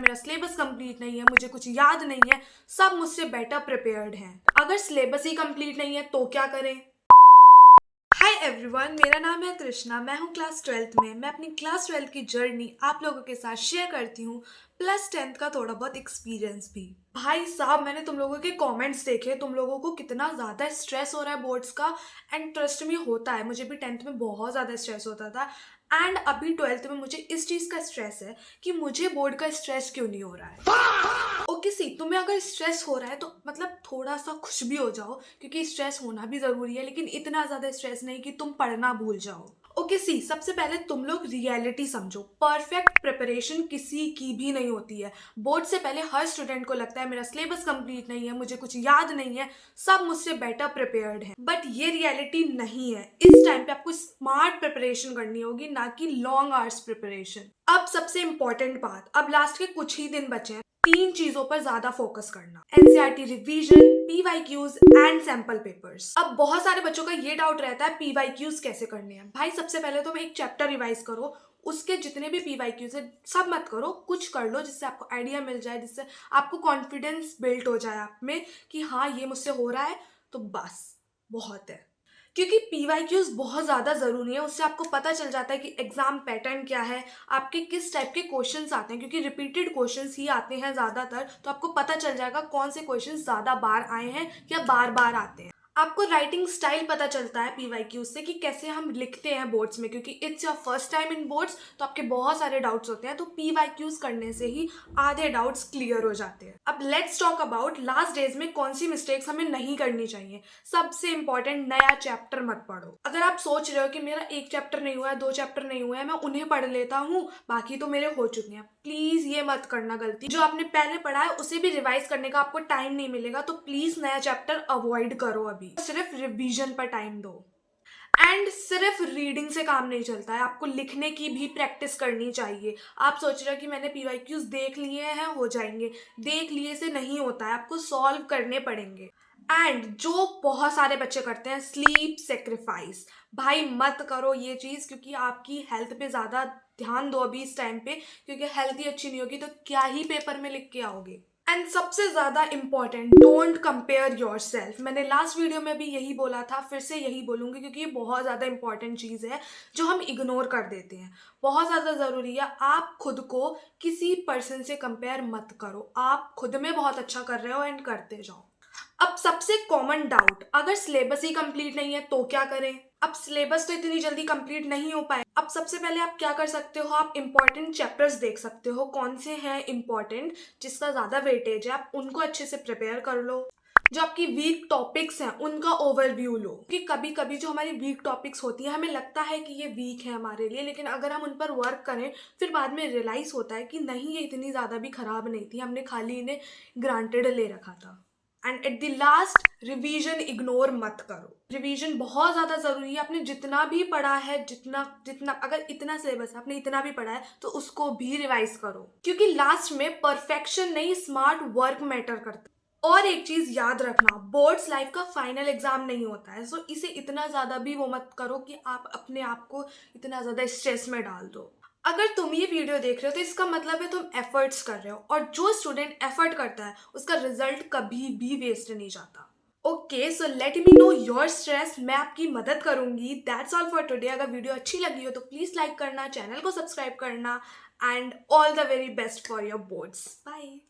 मेरा syllabus complete नहीं है, मुझे कुछ याद नहीं है, सब मुझसे बेटर प्रिपेयर्ड हैं। अगर सिलेबस ही कंप्लीट नहीं है तो क्या करें? हाय एवरीवन, मेरा नाम है तृष्णा। मैं हूँ क्लास 12th में। मैं अपनी क्लास 12th की जर्नी आप लोगों के साथ शेयर करती हूँ, प्लस 10th का थोड़ा बहुत एक्सपीरियंस भी। भाई साहब, मैंने तुम लोगों के कमेंट्स देखे, तुम लोगों को कितना ज़्यादा स्ट्रेस हो रहा है बोर्ड्स का। एंड ट्रस्ट मी, होता है, मुझे भी 10th में बहुत ज़्यादा स्ट्रेस होता था। एंड अभी 12th में मुझे इस चीज़ का स्ट्रेस है कि मुझे बोर्ड का स्ट्रेस क्यों नहीं हो रहा है। ओके सी, तुम्हें अगर स्ट्रेस हो रहा है तो मतलब थोड़ा सा खुश भी हो जाओ, क्योंकि स्ट्रेस होना भी ज़रूरी है, लेकिन इतना ज़्यादा स्ट्रेस नहीं कि तुम पढ़ना भूल जाओ। ओके सी, सबसे पहले तुम लोग रियलिटी समझो। परफेक्ट प्रिपरेशन किसी की भी नहीं होती है। बोर्ड से पहले हर स्टूडेंट को लगता है मेरा सिलेबस कंप्लीट नहीं है, मुझे कुछ याद नहीं है, सब मुझसे बेटर प्रिपेयर्ड है। बट ये रियलिटी नहीं है। इस टाइम पे आपको स्मार्ट प्रिपरेशन करनी होगी, ना कि लॉन्ग आवर्स प्रिपरेशन। अब सबसे इंपॉर्टेंट बात, अब लास्ट के कुछ ही दिन बचे हैं, 3 चीजों पर ज्यादा फोकस करना: NCERT revision, PYQs and sample papers. अब बहुत सारे बच्चों का ये डाउट रहता है पीवाईक्यूज कैसे करने हैं। भाई सबसे पहले तो एक चैप्टर रिवाइज करो, उसके जितने भी पीवाईक्यूज है सब मत करो, कुछ कर लो जिससे आपको आइडिया मिल जाए, जिससे आपको कॉन्फिडेंस बिल्ड हो जाए आप में कि हाँ ये मुझसे हो रहा है, तो बस बहुत है। क्योंकि पीवाईक्यूज बहुत ज़्यादा ज़रूरी है, उससे आपको पता चल जाता है कि एग्जाम पैटर्न क्या है, आपके किस टाइप के क्वेश्चंस आते हैं, क्योंकि रिपीटेड क्वेश्चंस ही आते हैं ज़्यादातर। तो आपको पता चल जाएगा कौन से क्वेश्चंस ज़्यादा बार आए हैं या बार बार आते हैं। आपको राइटिंग स्टाइल पता चलता है पीवाईक्यूज से कि कैसे हम लिखते हैं बोर्ड्स में, क्योंकि it's your first time in boards, तो आपके बहुत सारे डाउट्स होते हैं। तो पीवाईक्यूज करने से ही आधे डाउट्स क्लियर हो जाते हैं। अब let's talk about last days में कौन सी मिस्टेक्स हमें नहीं करनी चाहिए। सबसे इंपॉर्टेंट, नया चैप्टर मत पढ़ो। अगर आप सोच रहे हो कि मेरा एक चैप्टर नहीं हुआ है, 2 चैप्टर नहीं हुए हैं, मैं उन्हें पढ़ लेता हूँ, बाकी तो मेरे हो चुके हैं, प्लीज ये मत करना गलती। जो आपने पहले पढ़ा है उसे भी रिवाइज करने का आपको टाइम नहीं मिलेगा, तो प्लीज नया चैप्टर अवॉइड करो। अभी सिर्फ रिवीजन पर टाइम दो। एंड सिर्फ रीडिंग से काम नहीं चलता है, आपको लिखने की भी प्रैक्टिस करनी चाहिए। आप सोच रहे हो कि मैंने पीवाईक्यूज देख लिए हैं, हो जाएंगे। देख लिए से नहीं होता है, आपको सॉल्व करने पड़ेंगे। एंड जो बहुत सारे बच्चे करते हैं, स्लीप सेक्रीफाइस। भाई मत करो ये चीज़, क्योंकि आपकी हेल्थ पे ज़्यादा ध्यान दो अभी इस टाइम पे, क्योंकि हेल्थ ही अच्छी नहीं होगी तो क्या ही पेपर में लिख के आओगे। एंड सबसे ज़्यादा important, don't compare your self. मैंने लास्ट वीडियो में भी यही बोला था, फिर से यही बोलूँगी, क्योंकि ये बहुत ज़्यादा इंपॉर्टेंट चीज़ है जो हम इग्नोर कर देते हैं। बहुत ज़्यादा ज़रूरी है। आप खुद को किसी पर्सन से कंपेयर मत करो। आप खुद में बहुत अच्छा कर रहे हो एंड करते जाओ। अब सबसे कॉमन डाउट, अगर सिलेबस ही कंप्लीट नहीं है तो क्या करें? अब सिलेबस तो इतनी जल्दी कंप्लीट नहीं हो पाए। अब सबसे पहले आप क्या कर सकते हो, आप इंपॉर्टेंट चैप्टर्स देख सकते हो, कौन से हैं इंपॉर्टेंट, जिसका ज़्यादा वेटेज है, आप उनको अच्छे से प्रिपेयर कर लो। जो आपकी वीक टॉपिक्स हैं उनका ओवरव्यू लो, कि कभी कभी जो हमारी वीक टॉपिक्स होती है हमें लगता है कि ये वीक है हमारे लिए, लेकिन अगर हम उन पर वर्क करें फिर बाद में रियलाइज होता है कि नहीं, ये इतनी ज़्यादा भी खराब नहीं थी, हमने खाली इन्हें ग्रांटेड ले रखा था। And at the last, revision ignore मत करो। रिवीजन बहुत ज़्यादा ज़रूरी है। आपने जितना भी पढ़ा है, जितना जितना अगर इतना सिलेबस है, आपने इतना भी पढ़ा है, तो उसको भी रिवाइज करो, क्योंकि लास्ट में परफेक्शन नहीं, स्मार्ट वर्क मैटर करता है। और एक चीज़ याद रखना, बोर्ड्स लाइफ का फाइनल एग्जाम नहीं होता है, सो इसे इतना ज़्यादा भी वो मत करो कि आप अपने आप को इतना ज़्यादा स्ट्रेस में डाल दो। अगर तुम ये वीडियो देख रहे हो तो इसका मतलब है तुम एफर्ट्स कर रहे हो, और जो स्टूडेंट एफर्ट करता है उसका रिजल्ट कभी भी वेस्ट नहीं जाता। Okay, so let me know your stress, मैं आपकी मदद करूंगी। That's all for today. अगर वीडियो अच्छी लगी हो तो प्लीज़ लाइक करना, चैनल को सब्सक्राइब करना, and all the very best for your boards. Bye.